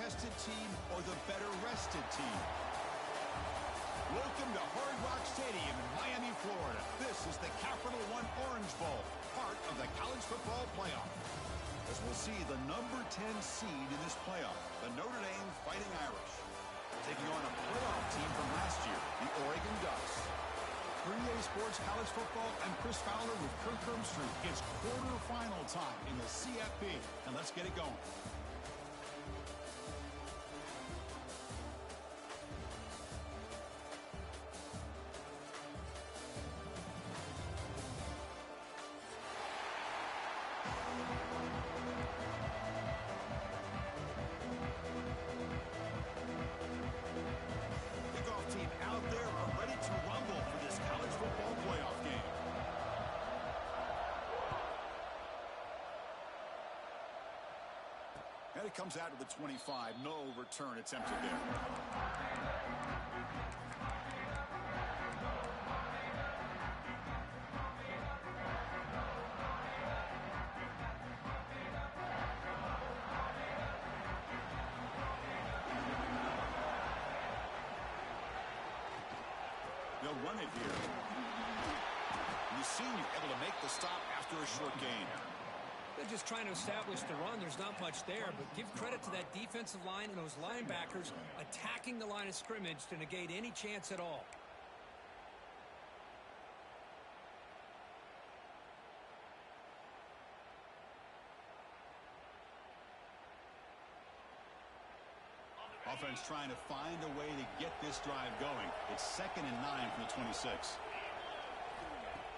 tested team or the better rested team? Welcome to Hard Rock Stadium in Miami, Florida. This is the Capital One Orange Bowl, part of the college football playoff. As we'll see the number 10 seed in this playoff, the Notre Dame Fighting Irish, taking on a playoff team from last year, the Oregon Ducks. For EA Sports College Football, I'm Chris Fowler with Kirk Herbstreit. It's quarterfinal time in the CFP, and let's get it going. And it comes out to the 25. No return attempted there. They'll run it here. And the senior able to make the stop after a short gain. They're just trying to establish the run. There's not much there, but give credit to that defensive line and those linebackers attacking the line of scrimmage to negate any chance at all. Offense trying to find a way to get this drive going. It's 2nd and 9 from the 26.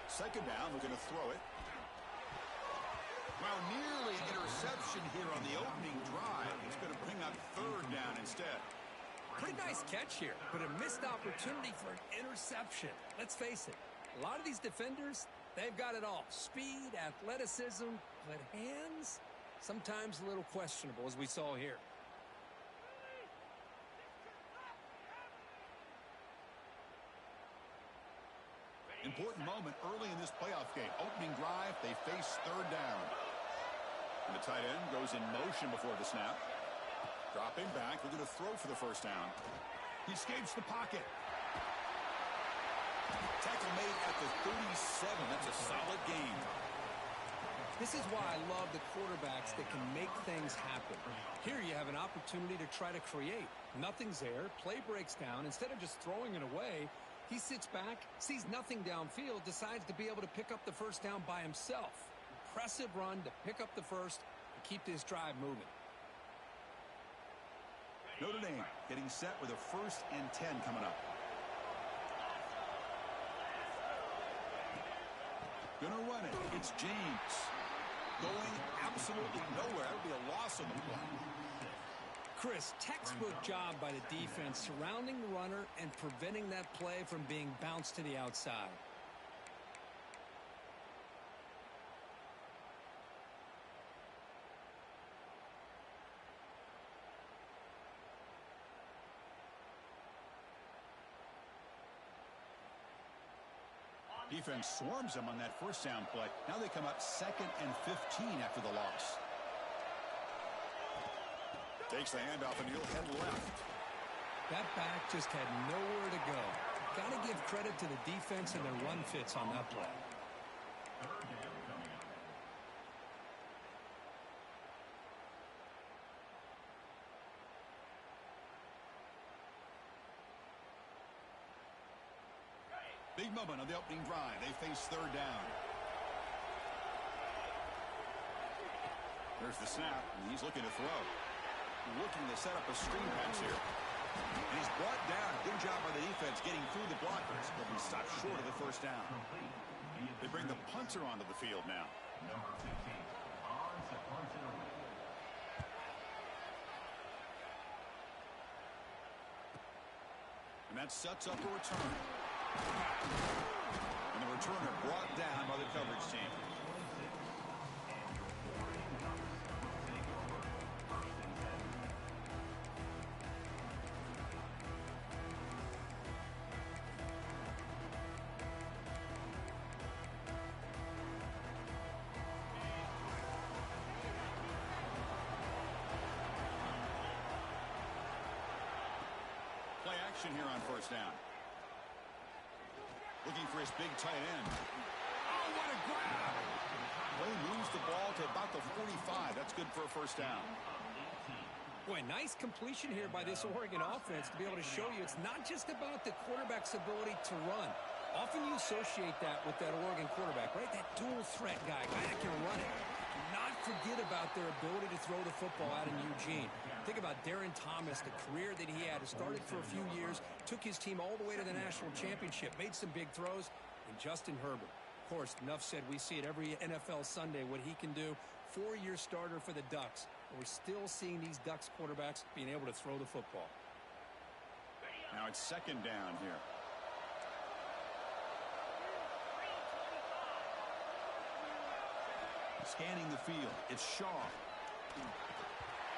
Second down, we're going to throw it. Well, nearly an interception here on the opening drive. It's going to bring up 3rd down instead. Pretty nice catch here, but a missed opportunity for an interception. Let's face it, a lot of these defenders, they've got it all. Speed, athleticism, but hands, sometimes a little questionable, as we saw here. Important moment early in this playoff game. Opening drive, they face 3rd down. And the tight end goes in motion before the snap. Dropping back, they're going to throw for the 1st down. He escapes the pocket. Tackle made at the 37. That's a solid gain. This is why I love the quarterbacks that can make things happen. Here you have an opportunity to try to create. Nothing's there. Play breaks down. Instead of just throwing it away, he sits back, sees nothing downfield, decides to be able to pick up the 1st down by himself. Impressive run to pick up the 1st and keep this drive moving. Notre Dame getting set with a 1st and 10 coming up. Gonna run it. It's James. Going absolutely nowhere. That would be a loss on the play. Chris, textbook job by the defense surrounding the runner and preventing that play from being bounced to the outside. Defense swarms them on that 1st down play. Now they come up 2nd and 15 after the loss. Takes the handoff and he'll head left. That back just had nowhere to go. Got to give credit to the defense and their run fits on that play. Big moment on the opening drive. They face 3rd down. There's the snap, and he's looking to throw. Looking to set up a screen pass here. And he's brought down. Good job by the defense getting through the blockers. But he stopped short of the 1st down. They bring the punter onto the field now. Number 15, on to punt it away. And that sets up a return. And the returner brought down by the coverage team. action here on first down. Looking for his big tight end. Oh, what a grab! Play moves the ball to about the 45. That's good for a first down. Boy, nice completion here by this Oregon offense to be able to show you it's not just about the quarterback's ability to run. Often you associate that with that Oregon quarterback, right? That dual threat guy that can run it. Do not forget about their ability to throw the football out in Eugene. Think about Darren Thomas, the career that he had. Started for a few years, took his team all the way to the national championship, made some big throws, and Justin Herbert. Of course, enough said, we see it every NFL Sunday what he can do. 4-year starter for the Ducks. And we're still seeing these Ducks quarterbacks being able to throw the football. Now it's second down here. Scanning the field, it's Shaw.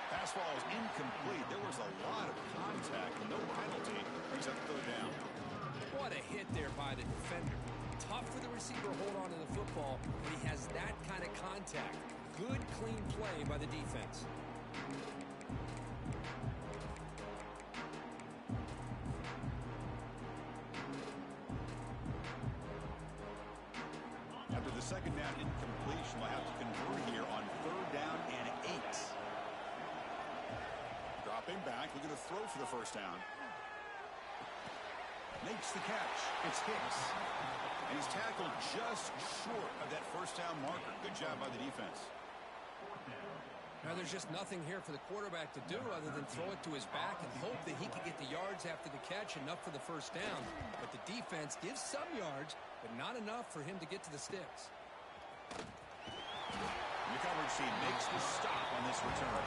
Pass ball is incomplete. There was a lot of contact, no penalty. Brings up third down. What a hit there by the defender. Tough for the receiver to hold on to the football when he has that kind of contact. Good, clean play by the defense. After the second down incompletion, we'll have to convert here on third down and 8. Dropping back, looking to throw for the first down. Makes the catch. It's Hicks. And he's tackled just short of that first down marker. Good job by the defense. Now there's just nothing here for the quarterback to do other than throw it to his back and hope that he can get the yards after the catch, enough for the first down. But the defense gives some yards, but not enough for him to get to the sticks. The coverage team makes the stop on this return.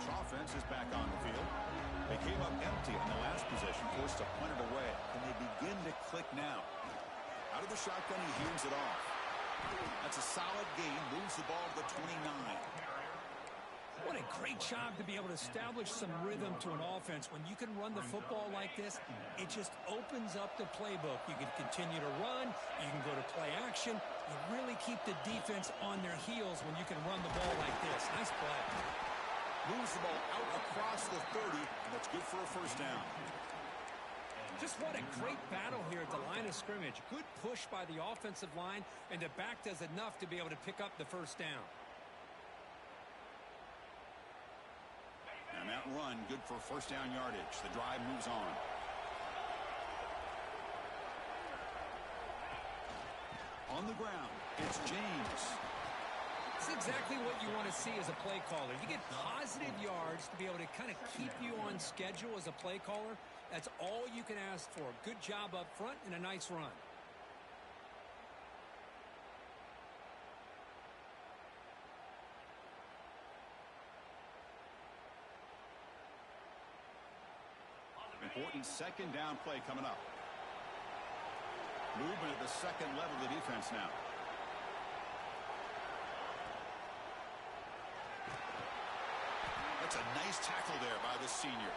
Offense is back on the field. They came up empty on the last possession, forced to punt it away. Can they begin to click now? Out of the shotgun, he hands it off. That's a solid gain. Moves the ball to the 29. What a great job to be able to establish some rhythm to an offense. When you can run the football like this, it just opens up the playbook. You can continue to run. You can go to play action. You really keep the defense on their heels when you can run the ball like this. Nice play. Moves the ball out across the 30, and that's good for a first down. Just what a great battle here at the line of scrimmage. Good push by the offensive line, and the back does enough to be able to pick up the first down. And that run, good for first down yardage. The drive moves on. On the ground, it's James. That's exactly what you want to see as a play caller. You get positive yards to be able to kind of keep you on schedule as a play caller. That's all you can ask for. Good job up front and a nice run. Important second down play coming up. Movement at the second level of the defense now. That's a nice tackle there by the senior.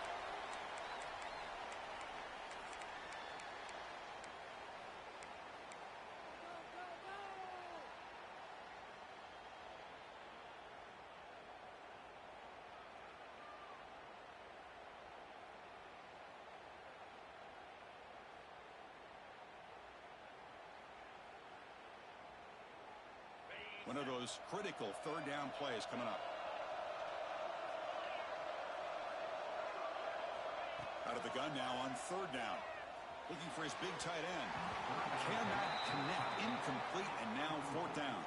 One of those critical third down plays coming up. Out of the gun now on third down. Looking for his big tight end. Cannot connect. Incomplete, and now fourth down.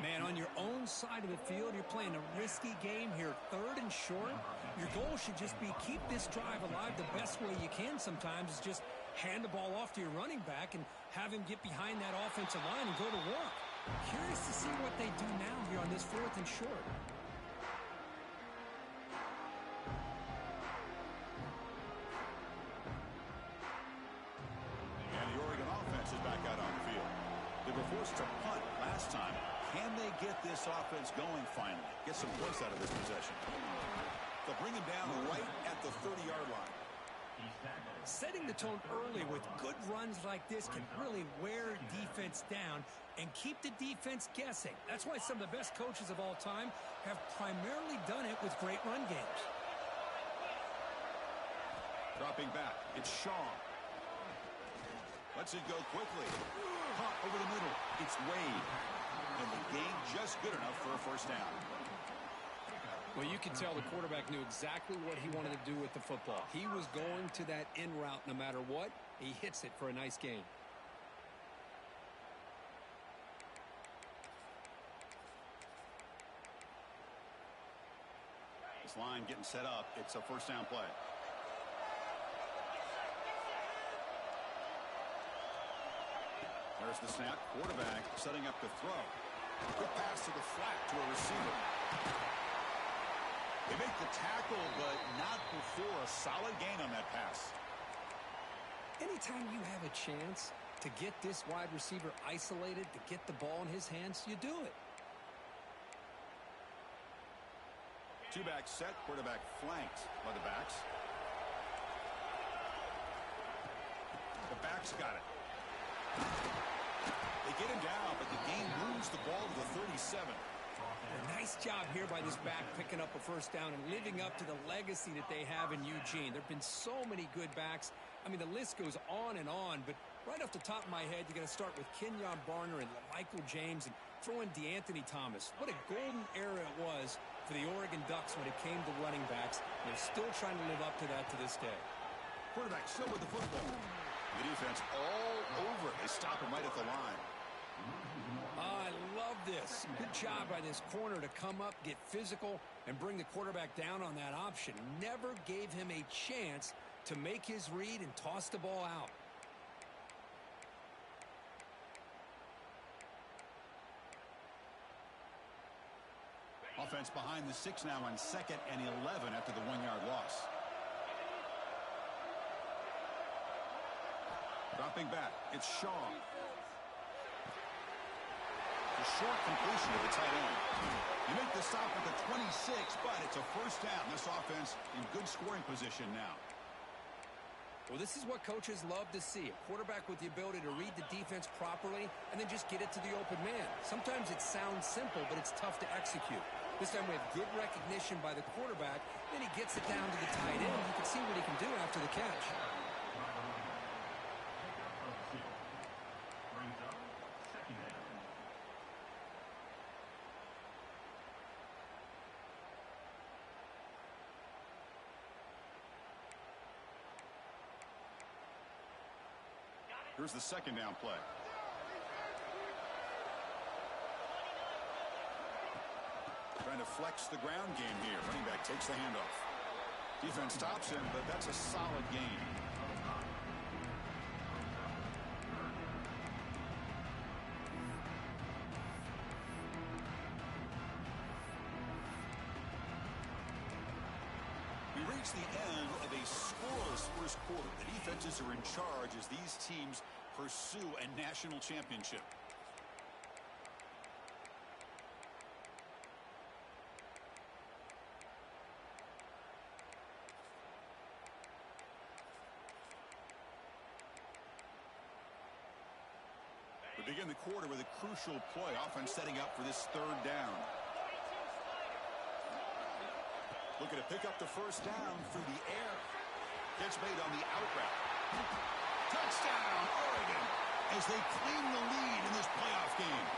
Man, on your own side of the field, you're playing a risky game here. Third and short. Your goal should just be keep this drive alive the best way you can sometimes is just hand the ball off to your running back and have him get behind that offensive line and go to work. Curious to see what they do now here on this fourth and short. And the Oregon offense is back out on the field. They were forced to punt last time. Can they get this offense going finally? Get some points out of this possession. They'll bring him down right at the 30-yard line. Setting the tone early with good runs like this can really wear defense down and keep the defense guessing. That's why some of the best coaches of all time have primarily done it with great run games. Dropping back, it's Shaw. Lets it go quickly. Pop over the middle. It's Wade. And the game just good enough for a first down. Well, you can tell the quarterback knew exactly what he wanted to do with the football. He was going to that in route no matter what. He hits it for a nice gain. This line getting set up. It's a first down play. There's the snap. Quarterback setting up to throw. Quick pass to the flat to a receiver. They make the tackle, but not before a solid gain on that pass. Anytime you have a chance to get this wide receiver isolated, to get the ball in his hands, you do it. Two-back set. Quarterback flanked by the backs. The backs got it. They get him down, but the game moves the ball to the 37. A nice job here by this back picking up a first down and living up to the legacy that they have in Eugene. There have been so many good backs. I mean, the list goes on, but right off the top of my head, you got to start with Kenyon Barner and Michael James and throw in DeAnthony Thomas. What a golden era it was for the Oregon Ducks when it came to running backs. They're still trying to live up to that to this day. Quarterback still with the football. The defense all over it. They stop him right at the line. I love this. Good job by this corner to come up, get physical, and bring the quarterback down on that option. Never gave him a chance to make his read and toss the ball out. Offense behind the 6 now on 2nd and 11 after the 1-yard loss. Dropping back, it's Shaw. The short completion to the tight end. You make the stop at the 26, but it's a first down. This offense in good scoring position now. Well, this is what coaches love to see. A quarterback with the ability to read the defense properly and then just get it to the open man. Sometimes it sounds simple, but it's tough to execute. This time we have good recognition by the quarterback. Then he gets it down to the tight end. You can see what he can do after the catch. Here's the second down play. Trying to flex the ground game here. Running back takes the handoff. Defense stops him, but that's a solid gain. We reach the end of a scoreless first quarter. The defenses are in charge as these teams pursue a national championship. We begin the quarter with a crucial play. Offense setting up for this third down. Looking to pick up the first down through the air. Catch made on the out route. Touchdown, Oregon, as they claim the lead in this playoff game.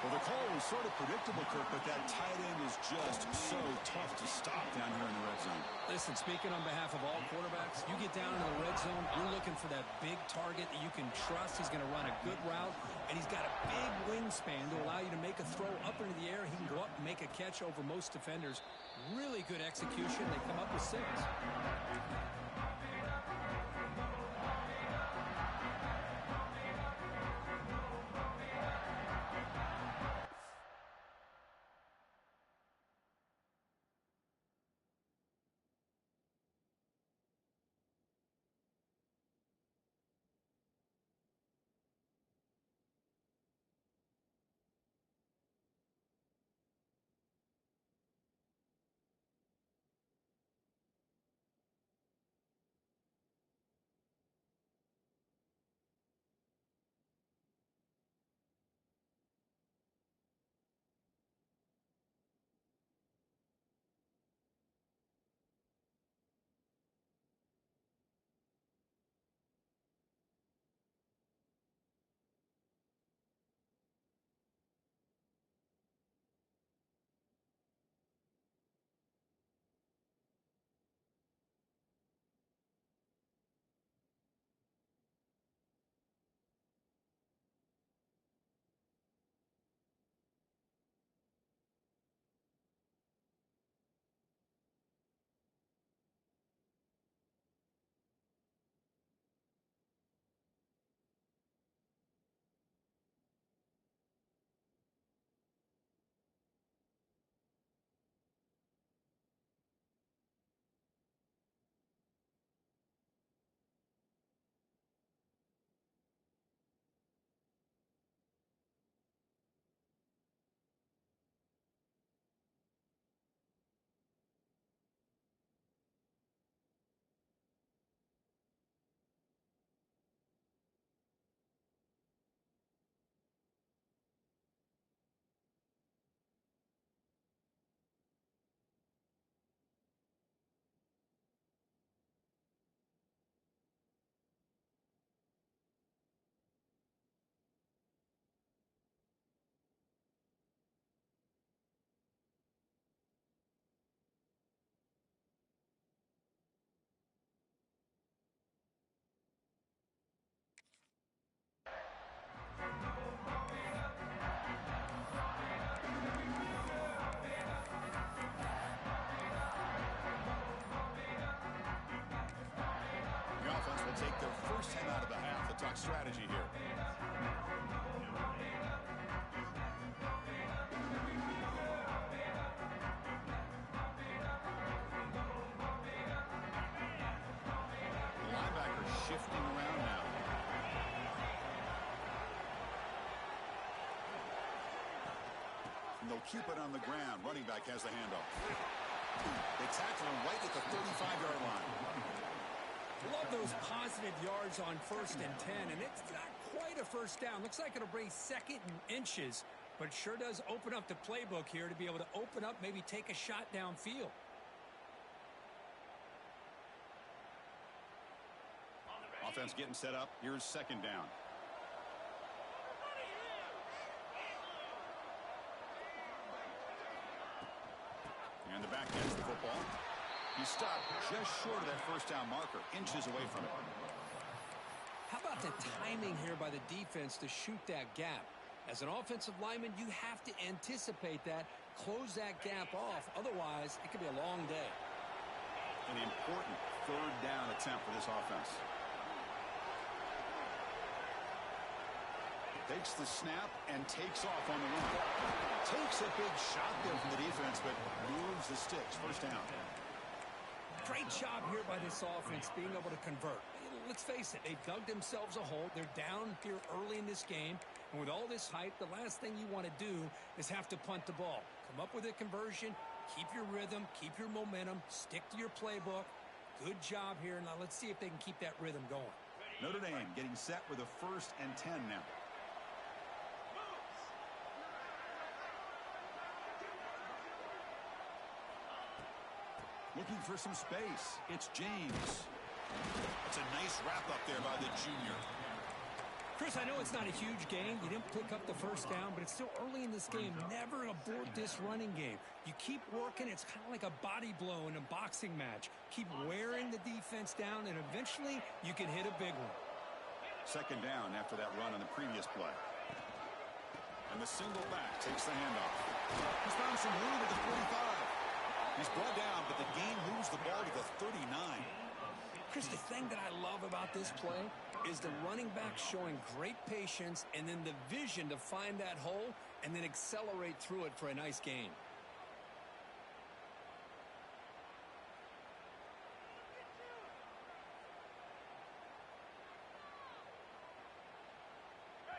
Well, the call was sort of predictable, Kirk, but that tight end is just so tough to stop down here in the red zone. Listen, speaking on behalf of all quarterbacks, you get down in the red zone, you're looking for that big target that you can trust. He's going to run a good route, and he's got a big wingspan to allow you to make a throw up into the air. He can go up and make a catch over most defenders. Really good execution. They come up with 6. first time out of the half. Let's talk strategy here. Linebacker shifting around now. And they'll keep it on the ground. Running back has the handoff. They tackle him right at the 35-yard line. Love those positive yards on 1st and 10, and it's not quite a first down. Looks like it'll bring 2nd and inches, but it sure does open up the playbook here to be able to open up, maybe take a shot downfield. Offense getting set up. Here's 2nd down. And the back gets the football. He stopped just short of that first down marker, inches away from it. How about the timing here by the defense to shoot that gap? As an offensive lineman, you have to anticipate that, close that gap off. Otherwise, it could be a long day. An important 3rd down attempt for this offense. Takes the snap and takes off on the run. Takes a big shot there from the defense, but moves the sticks. First down. Great job here by this offense being able to convert. Let's face it, they dug themselves a hole. They're down here early in this game. And with all this hype, the last thing you want to do is have to punt the ball. Come up with a conversion, keep your rhythm, keep your momentum, stick to your playbook. Good job here. Now let's see if they can keep that rhythm going. Notre Dame getting set with a 1st and 10 now. Looking for some space. It's James. It's a nice wrap up there by the junior. Chris, I know it's not a huge game. You didn't pick up the first down, but it's still early in this game. Never abort this running game. You keep working. It's kind of like a body blow in a boxing match. Keep wearing the defense down, and eventually you can hit a big one. 2nd down after that run on the previous play. And the single back takes the handoff. He's found some room at the 45. He's brought down, but the game moves the ball to the 39. Chris, the thing that I love about this play is the running back showing great patience and then the vision to find that hole and then accelerate through it for a nice gain.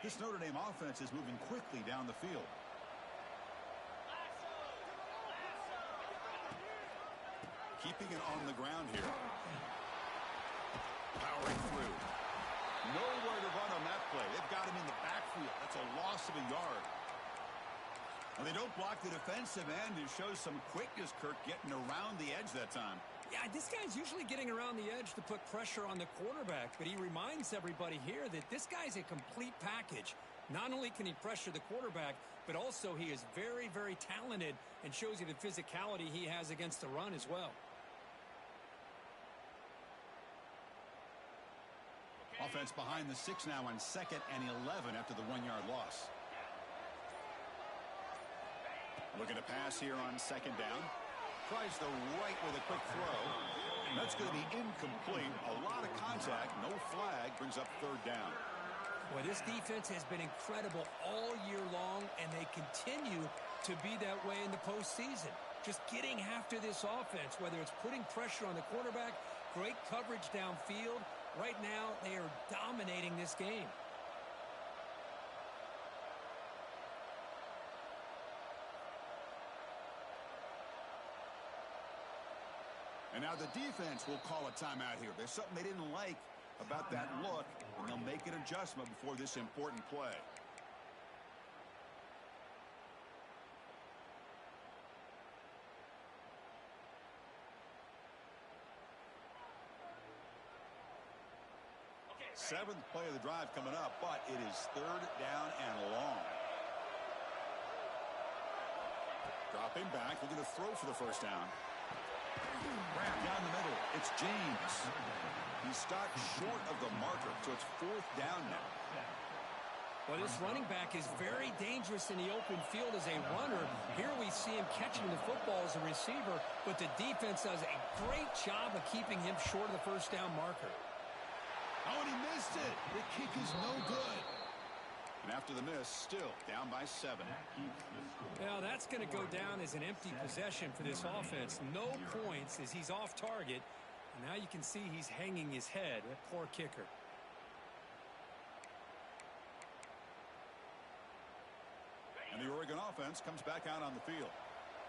This Notre Dame offense is moving quickly down the field. Keeping it on the ground here. Powering through. Nowhere to run on that play. They've got him in the backfield. That's a loss of a yard. And they don't block the defensive end. It shows some quickness, Kirk, getting around the edge that time. Yeah, this guy's usually getting around the edge to put pressure on the quarterback, but he reminds everybody here that this guy's a complete package. Not only can he pressure the quarterback, but also he is very, very talented and shows you the physicality he has against the run as well. Offense behind the 6 now on 2nd and 11 after the 1-yard loss. Looking to pass here on 2nd down. Tries the right with a quick throw. That's going to be incomplete. A lot of contact. No flag. Brings up 3rd down. Well, this defense has been incredible all year long, and they continue to be that way in the postseason. Just getting after this offense, whether it's putting pressure on the quarterback, great coverage downfield. Right now, they are dominating this game. And now the defense will call a timeout here. There's something they didn't like about that look, and they'll make an adjustment before this important play. Seventh play of the drive coming up, but it is 3rd down and long. Dropping back, looking to throw for the first down. Wrapped down the middle. It's James. He stopped short of the marker, so it's 4th down now. Well, this running back is very dangerous in the open field as a runner. Here we see him catching the football as a receiver, but the defense does a great job of keeping him short of the first down marker. Oh, and he missed it. The kick is no good. And after the miss, still down by 7. Now that's going to go down as an empty possession for this offense. No points as he's off target. And now you can see he's hanging his head. That poor kicker. And the Oregon offense comes back out on the field.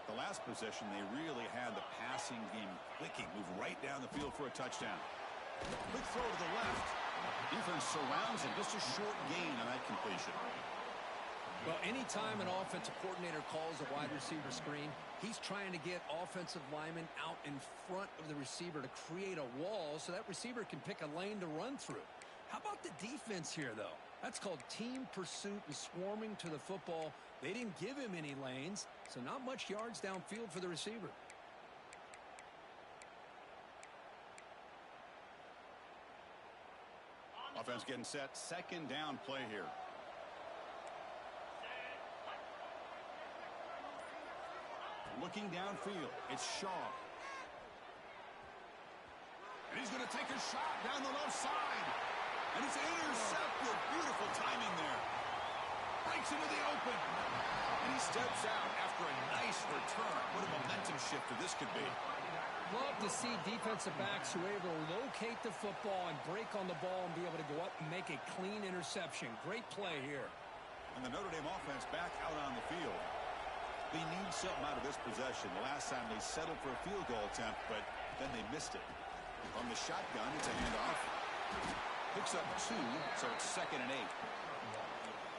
The last possession, they really had the passing game clicking. Move right down the field for a touchdown. Quick throw to the left. Defense surrounds him. Just a short gain on that completion. Well, anytime an offensive coordinator calls a wide receiver screen, he's trying to get offensive linemen out in front of the receiver to create a wall so that receiver can pick a lane to run through. How about the defense here, though? That's called team pursuit and swarming to the football. They didn't give him any lanes, so not much yards downfield for the receiver. Offense getting set. Second down play here. Looking downfield. It's Shaw. And he's going to take a shot down the left side. And it's intercepted. Beautiful timing there. Breaks into the open. And he steps out after a nice return. What a momentum shifter this could be. Love to see defensive backs who are able to locate the football and break on the ball and be able to go up and make a clean interception. Great play here. And the Notre Dame offense back out on the field. They need something out of this possession. The last time they settled for a field goal attempt, but then they missed it. From the shotgun, it's a handoff. Picks up 2, so it's 2nd and 8.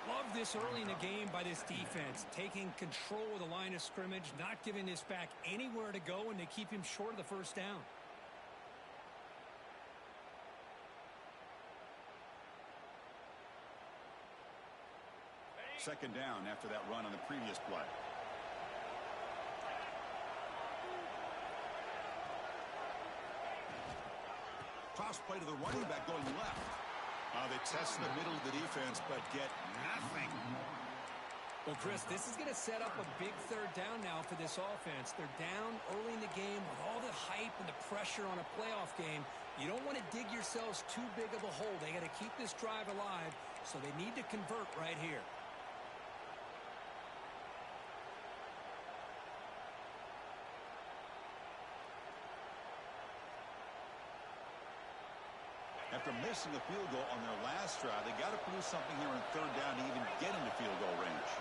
Love this early in the game by this defense, taking control of the line of scrimmage, not giving this back anywhere to go, and they keep him short of the first down. Second down after that run on the previous play. Toss play to the running back going left. They test the middle of the defense, but get nothing. Well, Chris, this is going to set up a big third down now for this offense. They're down early in the game with all the hype and the pressure on a playoff game. You don't want to dig yourselves too big of a hole. They got to keep this drive alive, so they need to convert right here. After missing a field goal on their last drive, they got to produce something here on third down to even get into field goal range.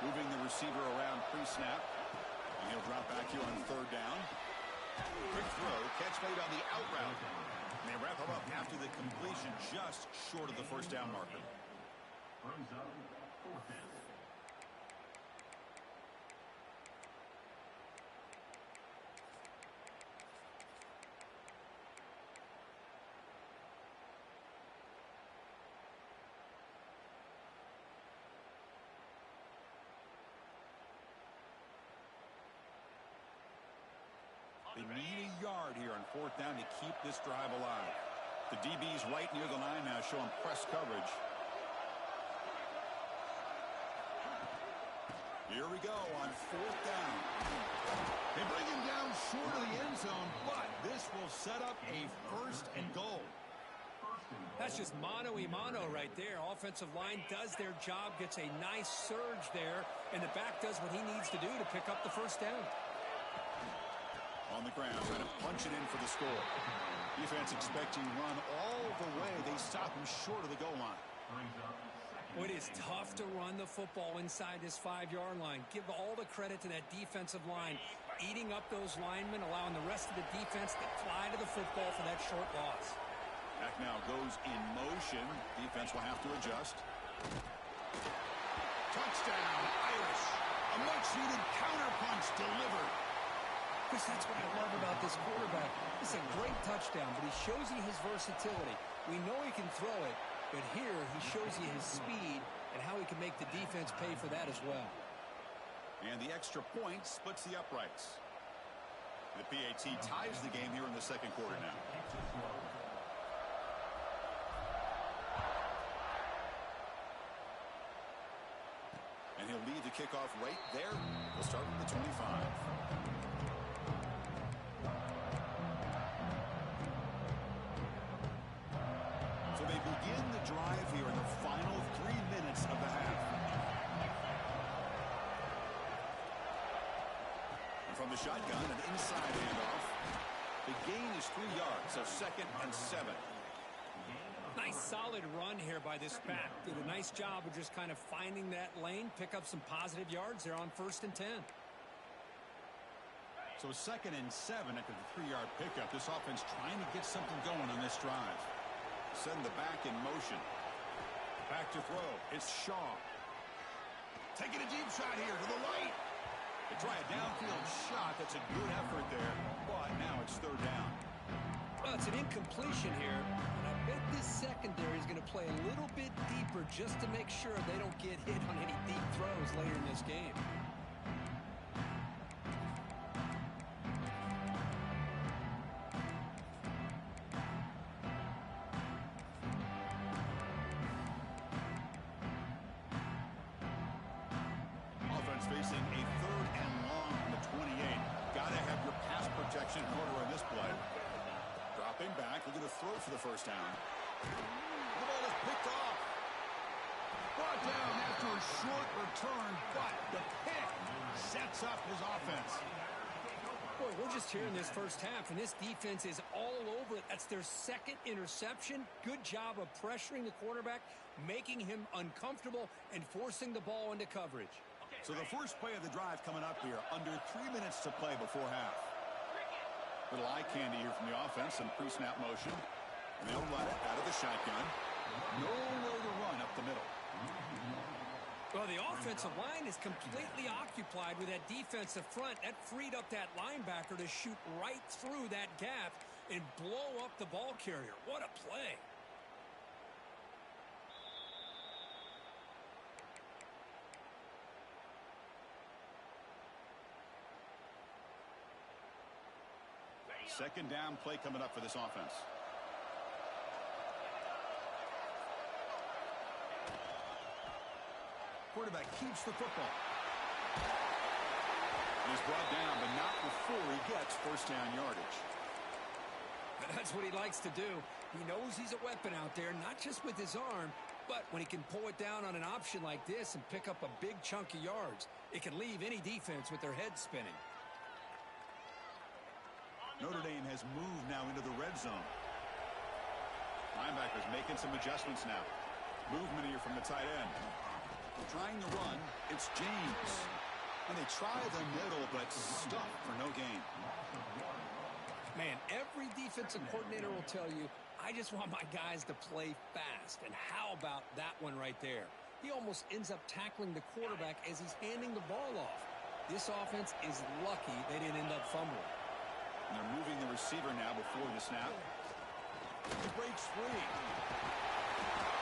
Moving the receiver around pre-snap. And he'll drop back here on third down. Quick throw. Catch made on the out route. And they wrap him up after the completion just short of the first down marker. Brings up 4th down. They need a yard here on 4th down to keep this drive alive. The DB's right near the line now, showing press coverage. Here we go on 4th down. They bring him down short of the end zone, but this will set up a 1st and goal. That's just mano-a-mano right there. Offensive line does their job, gets a nice surge there, and the back does what he needs to do to pick up the first down. On the ground, trying to punch it in for the score. Defense expecting run all the way. They stop him short of the goal line. Well, it is tough to run the football inside this 5-yard line. Give all the credit to that defensive line, eating up those linemen, allowing the rest of the defense to fly to the football for that short loss. Back now goes in motion. Defense will have to adjust. Touchdown, Irish. A much-needed counterpunch delivered. Chris, that's what I love about this quarterback. It's a great touchdown, but he shows you his versatility. We know he can throw it, but here he shows you his speed and how he can make the defense pay for that as well. And the extra point splits the uprights. The PAT ties the game here in the second quarter now. And he'll lead the kickoff right there. We'll start with the 25. drive here in the final 3 minutes of the half. And from the shotgun, an inside handoff. The gain is 3 yards, so 2nd and 7. Nice solid run here by this back. Did a nice job of just kind of finding that lane, pick up some positive yards there on 1st and 10. So 2nd and 7 after the 3-yard pickup. This offense trying to get something going on this drive. Send the back in motion. Back to throw. It's Shaw. Taking a deep shot here to the right. They try a downfield shot. That's a good effort there, but now it's 3rd down. Well, it's an incompletion here, and I bet this secondary is going to play a little bit deeper just to make sure they don't get hit on any deep throws later in this game. Offense facing a 3rd and long from the 28. Got to have your pass protection in order in this play. Dropping back, looking to throw for the 1st down. The ball is picked off. Brought down after a short return, but the pick sets up his offense. Boy, we're just here in this 1st half, and this defense is all over it. That's their 2nd interception. Good job of pressuring the quarterback, making him uncomfortable, and forcing the ball into coverage. So the first play of the drive coming up here, under 3 minutes to play before half. Little eye candy here from the offense, some pre-snap motion. And they'll run it out of the shotgun. Nowhere to run up the middle. Well, the offensive line is completely occupied with that defensive front. That freed up that linebacker to shoot right through that gap and blow up the ball carrier. What a play. Second down play coming up for this offense. Quarterback keeps the football. He's brought down, but not before he gets 1st down yardage. That's what he likes to do. He knows he's a weapon out there, not just with his arm, but when he can pull it down on an option like this and pick up a big chunk of yards, it can leave any defense with their head spinning. Notre Dame has moved now into the red zone. Linebackers making some adjustments now. Movement here from the tight end. Trying to run, it's James. And they try the middle, but stuck for no gain. Man, every defensive coordinator will tell you, I just want my guys to play fast. And how about that one right there? He almost ends up tackling the quarterback as he's handing the ball off. This offense is lucky they didn't end up fumbling. And they're moving the receiver now before the snap. He breaks free.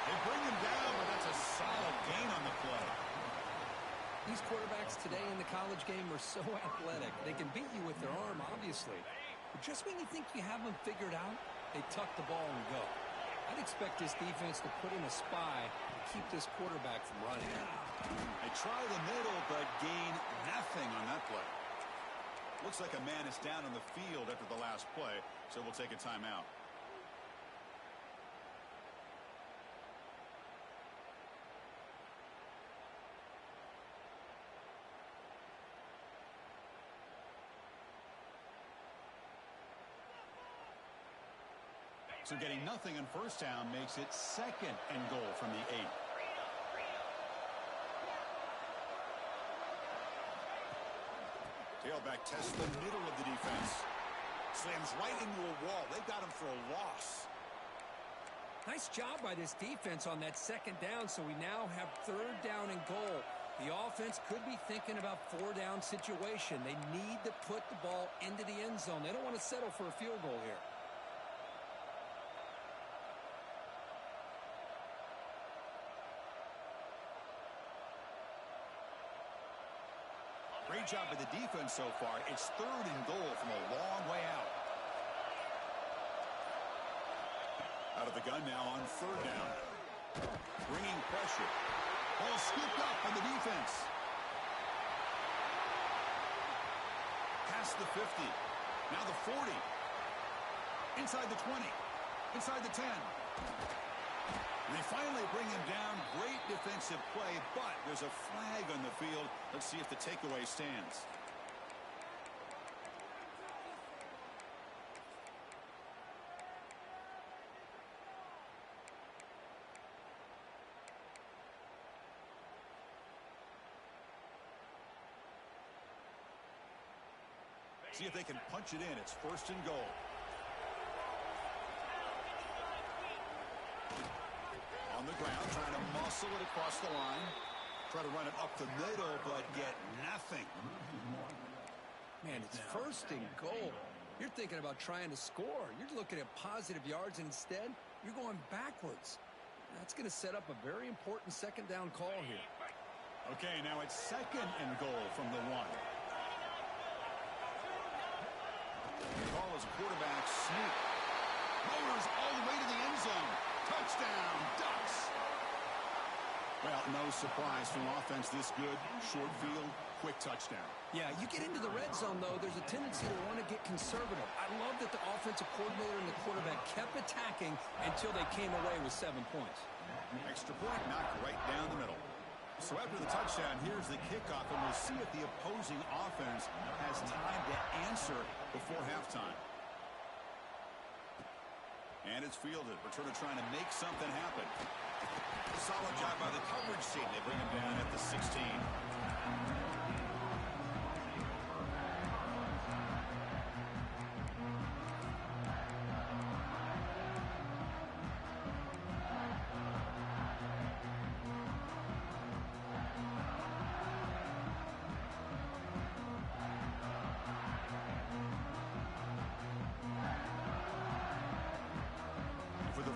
They bring him down, but that's a solid gain on the play. These quarterbacks today in the college game are so athletic. They can beat you with their arm, obviously. But just when you think you have them figured out, they tuck the ball and go. I'd expect this defense to put in a spy to keep this quarterback from running. They try the middle, but gain nothing on that play. Looks like a man is down on the field after the last play, so we'll take a timeout. So getting nothing on 1st down makes it 2nd and goal from the 8. Tailback tests the middle of the defense. Slams right into a wall. They've got him for a loss. Nice job by this defense on that 2nd down, so we now have 3rd down and goal. The offense could be thinking about 4-down situation. They need to put the ball into the end zone. They don't want to settle for a field goal here. Great job by the defense so far. It's 3rd and goal from a long way out. Out of the gun now on 3rd down. Bringing pressure. Ball scooped up on the defense. Past the 50. Now the 40. Inside the 20. Inside the 10. They finally bring him down. Great defensive play, but there's a flag on the field. Let's see if the takeaway stands. See if they can punch it in. It's 1st and goal. On the ground, trying to muscle it across the line. Try to run it up the middle, but get nothing. Man, it's 1st and goal. You're thinking about trying to score. You're looking at positive yards, and instead, you're going backwards. That's going to set up a very important 2nd down call here. Okay, now it's 2nd and goal from the 1. The call is a quarterback sneak. Motors all the way to the end zone. Touchdown, Ducks. Well, no surprise from offense this good. Short field, quick touchdown. Yeah, you get into the red zone, though, there's a tendency to want to get conservative. I love that the offensive coordinator and the quarterback kept attacking until they came away with 7 points. Extra point knocked right down the middle. So after the touchdown, here's the kickoff, and we'll see if the opposing offense has time to answer before halftime. And it's fielded. Returner trying to make something happen. Solid job by the coverage team. They bring him down at the 16.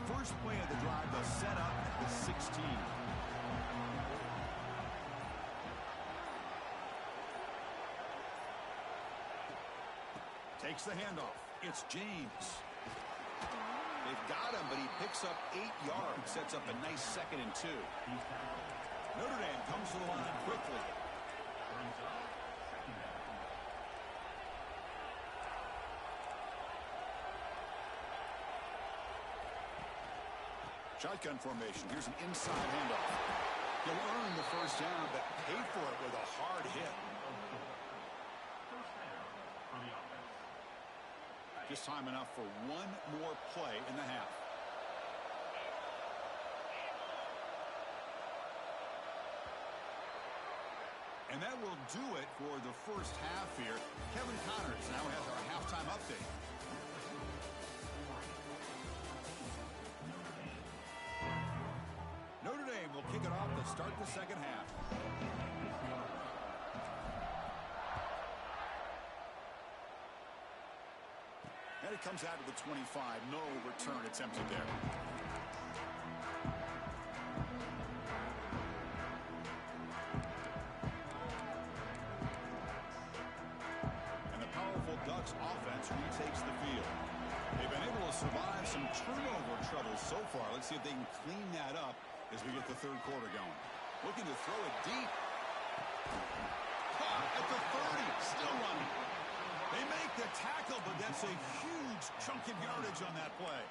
First play of the drive, they'll set up at the 16. Takes the handoff. It's James. They've got him, but he picks up 8 yards. Sets up a nice 2nd and 2. Notre Dame comes to the line quickly. Shotgun formation. Here's an inside handoff. He'll earn the 1st down, but pay for it with a hard hit. Just time enough for one more play in the half. And that will do it for the 1st half here. Kevin Connors now has our halftime update. Notre Dame will kick it off to start the 2nd half. And it comes out to the 25. No return attempted there. And the powerful Ducks offense retakes the field. They've been able to survive some turnover trouble so far. Let's see if they can clean that up as we get the 3rd quarter going. Looking to throw it deep. Caught at the 30. Still running. They make the tackle, but that's a huge chunk of yardage on that play.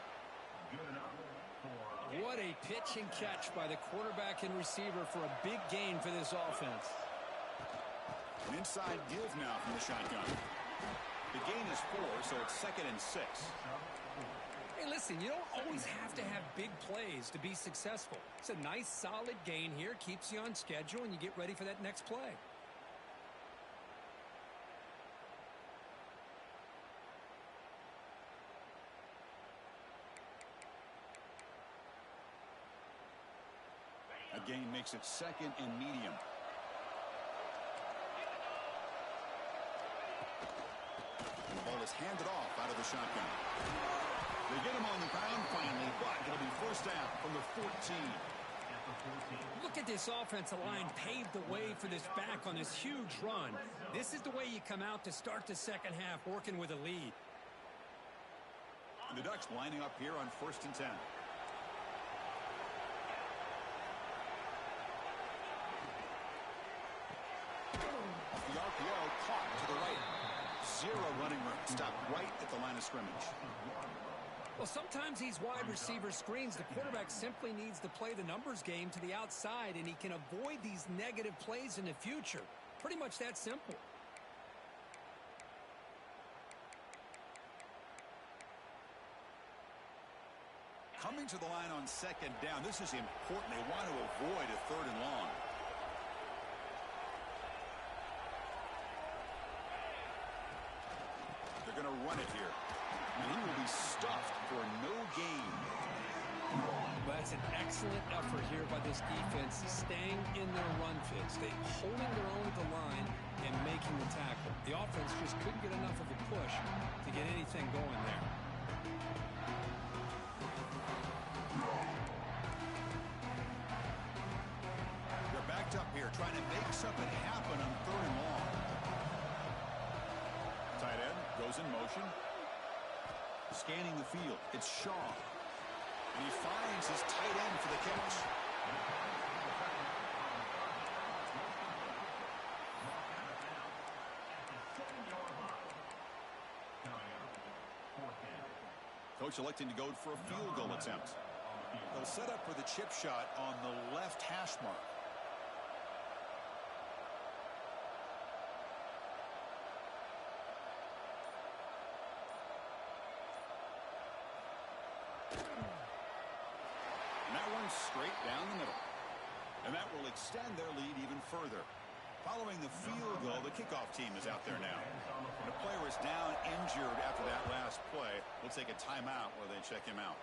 What a pitch and catch by the quarterback and receiver for a big gain for this offense. An inside give now from the shotgun. The gain is 4, so it's 2nd and 6. Hey, listen, you don't always have to have big plays to be successful. It's a nice, solid gain here. Keeps you on schedule, and you get ready for that next play. A gain makes it 2nd and medium. And the ball is handed off out of the shotgun. They get him on the ground finally, but it'll be 1st down from the 14. Look at this offensive line paved the way for this back on this huge run. This is the way you come out to start the 2nd half, working with a lead. And the Ducks lining up here on 1st and 10. Off the RPO, caught to the right. 0 running room. Stopped right at the line of scrimmage. Well, sometimes these wide receiver screens, the quarterback simply needs to play the numbers game to the outside, and he can avoid these negative plays in the future. Pretty much that simple. Coming to the line on second down, this is important. They want to avoid a third and long. They're going to run it here. And he will be stuffed for no gain. Well, that's an excellent effort here by this defense, staying in their run fits. They holding their own at the line and making the tackle. The offense just couldn't get enough of a push to get anything going there. They're backed up here, trying to make something happen on third and long. Tight end goes in motion. Scanning the field. It's Shaw. And he finds his tight end for the catch. Coach electing to go for a field goal attempt. They'll set up for the chip shot on the left hash mark. And that one's straight down the middle. And that will extend their lead even further. Following the field goal, the kickoff team is out there now. The player is down injured after that last play. We'll take a timeout while they check him out.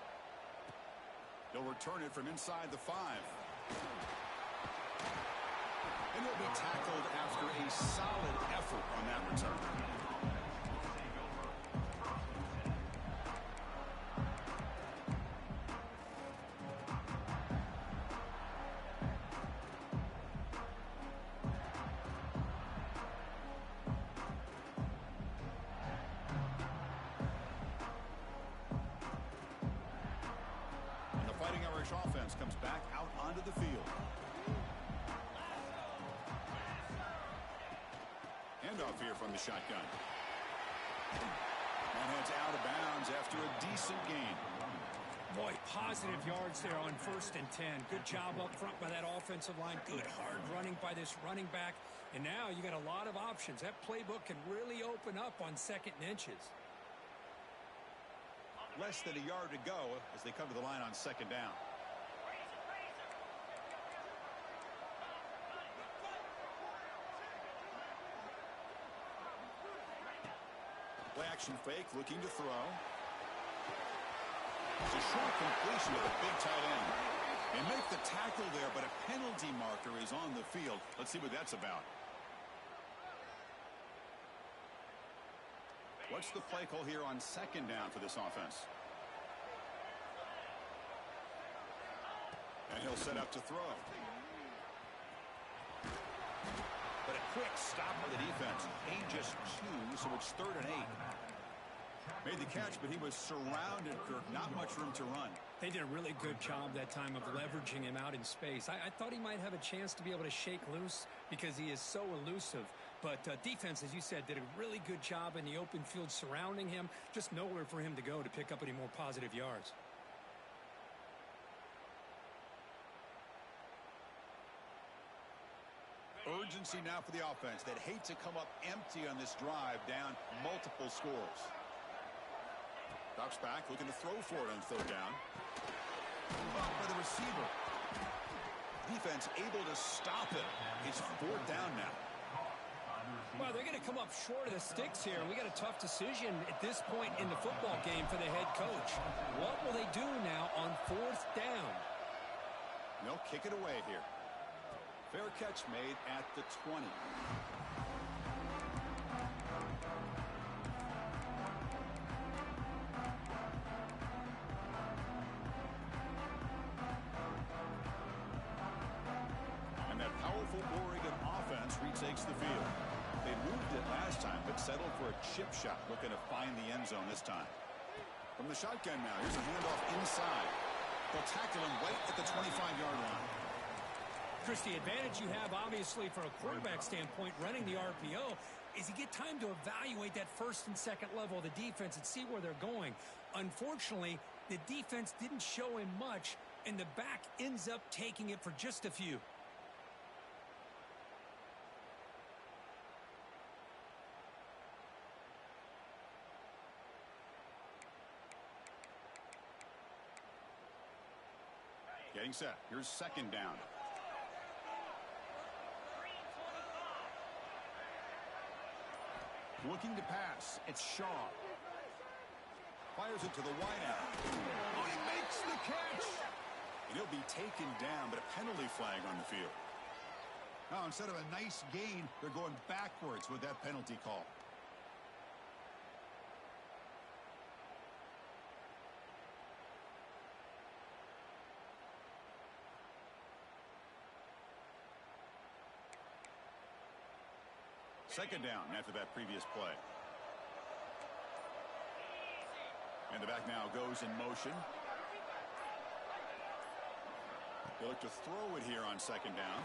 They'll return it from inside the 5. And he'll be tackled after a solid effort on that return. Offense comes back out onto the field. Handoff here from the shotgun. And heads out of bounds after a decent gain. Boy, positive yards there on 1st and 10. Good job up front by that offensive line. Good hard running by this running back. And now you got a lot of options. That playbook can really open up on 2nd and inches. Less than a yard to go as they come to the line on 2nd down. Play action fake, looking to throw. It's a short completion of the big tight end. They make the tackle there, but a penalty marker is on the field. Let's see what that's about. What's the play call here on 2nd down for this offense? And he'll set up to throw. But a quick stop by the defense. Gain just 2, so it's 3rd and 8. Made the catch, but he was surrounded, Kirk. Not much room to run. They did a really good job that time of leveraging him out in space. I thought he might have a chance to be able to shake loose because he is so elusive. But defense, as you said, did a really good job in the open field surrounding him. Just nowhere for him to go to pick up any more positive yards. Urgency now for the offense. They'd hate to come up empty on this drive, down multiple scores. Drops back, looking to throw for it on 3rd down. Up by the receiver. Defense able to stop it. It's 4th down now. Well, they're going to come up short of the sticks here. We got a tough decision at this point in the football game for the head coach. What will they do now on 4th down? They'll kick it away here. Fair catch made at the 20. And that powerful Oregon offense retakes the field. They moved it last time, but settled for a chip shot, looking to find the end zone this time. From the shotgun now, here's a handoff inside. They'll tackle him right at the 25-yard line. Chris, the advantage you have, obviously, from a quarterback standpoint, running the RPO, is you get time to evaluate that first and second level of the defense and see where they're going. Unfortunately, the defense didn't show him much, and the back ends up taking it for just a few. Getting set. Here's second down. Looking to pass. It's Shaw. Fires it to the wideout. Oh, he makes the catch. And he'll be taken down, but a penalty flag on the field. Now, instead of a nice gain, they're going backwards with that penalty call. Second down after that previous play. And the back now goes in motion. They look to throw it here on second down.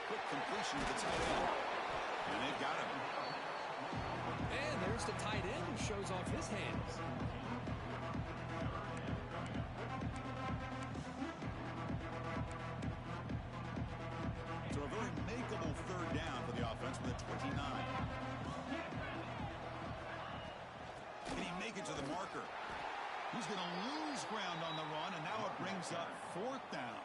Quick completion to the tight end. And they've got him. And there's the tight end who shows off his hands. So a very makeable third down for the offense with a 29. Can he make it to the marker? He's going to lose ground on the run, and now it brings up fourth down.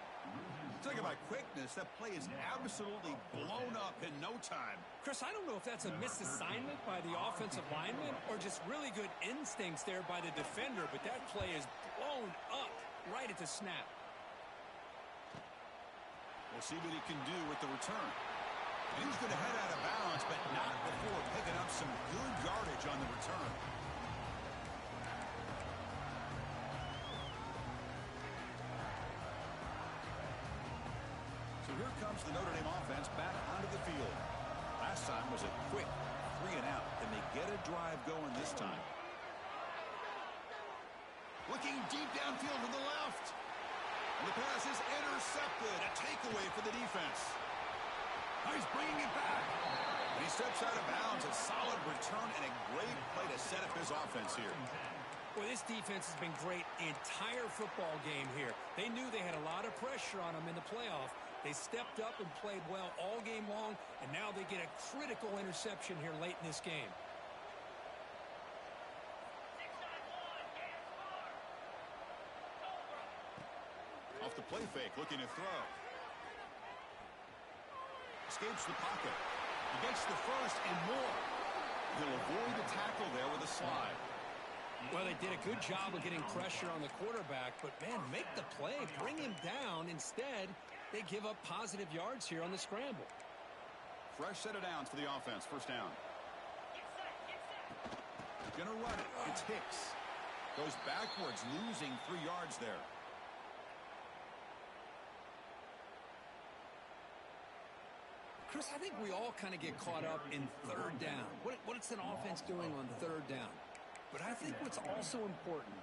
Talk about quickness. That play is absolutely blown up in no time. Chris, I don't know if that's a misassignment by the offensive lineman or just really good instincts there by the defender, but that play is blown up right at the snap. We'll see what he can do with the return. And he's going to head out of bounds, but not before picking up some good yardage on the return. So here comes the Notre Dame offense back onto the field. Last time was a quick 3 and out. Can they get a drive going this time? Looking deep downfield to the left. And the pass is intercepted. A takeaway for the defense. Now he's bringing it back. And he steps out of bounds. A solid return and a great play to set up his offense here. Boy, this defense has been great the entire football game here. They knew they had a lot of pressure on them in the playoff. They stepped up and played well all game long, and now they get a critical interception here late in this game. Off the play fake, looking to throw. Escapes the pocket. He gets the first and more. He'll avoid the tackle there with a slide. Well, they did a good job of getting pressure on the quarterback, but, man, make the play. Bring him down. Instead, they give up positive yards here on the scramble. Fresh set of downs for the offense. First down. Gonna run it. It's Hicks. Goes backwards, losing 3 yards there. Chris, I think we all kind of get caught up in third down. What's an offense doing on third down? But I think what's also important